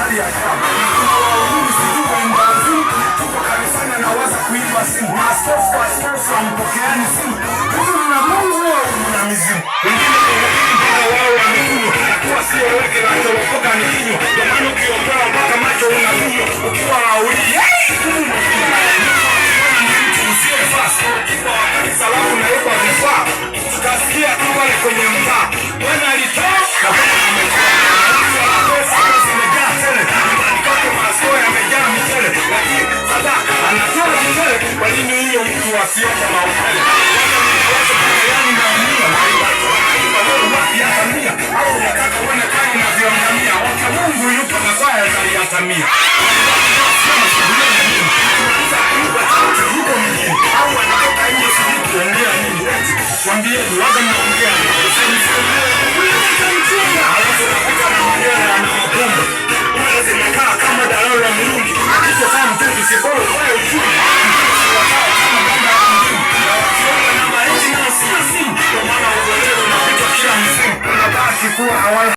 hali ya ajabu. Tuko kanisani anawaza kuiba simu. Askofu ampokeani simu. Mna Mungu au mna mizimu? Wengine mpaka wao wamekunywa. Kuwa sio weke na tolokoka ni kinywa. Ndio maana ukiondoa mpaka macho unakunywa. Ukiwa hauli. Kwa wakati salamu na yuko vifaa. Tukasikia tu pale kwenye mtaa. Bwana alitoa na bwana ametoa. Kwa nini huyo mtu asiomba maupele? Yani naumia wakiatamia au unataka uone kani na vionamia. Waka Mungu yupo na saa yataliatamia. Au wanatoka nje sijui kuongea nini. Wambieni waga mnaongea nini. Alafu unakuta na maneno ya mapumba. Ule zimekaa kama dalao la mlungi. Kicho kama mtuki sibolo kwa uchumi. Kwa maana uwelewe unapitwa kila msimu. Unabaki kuwa hawana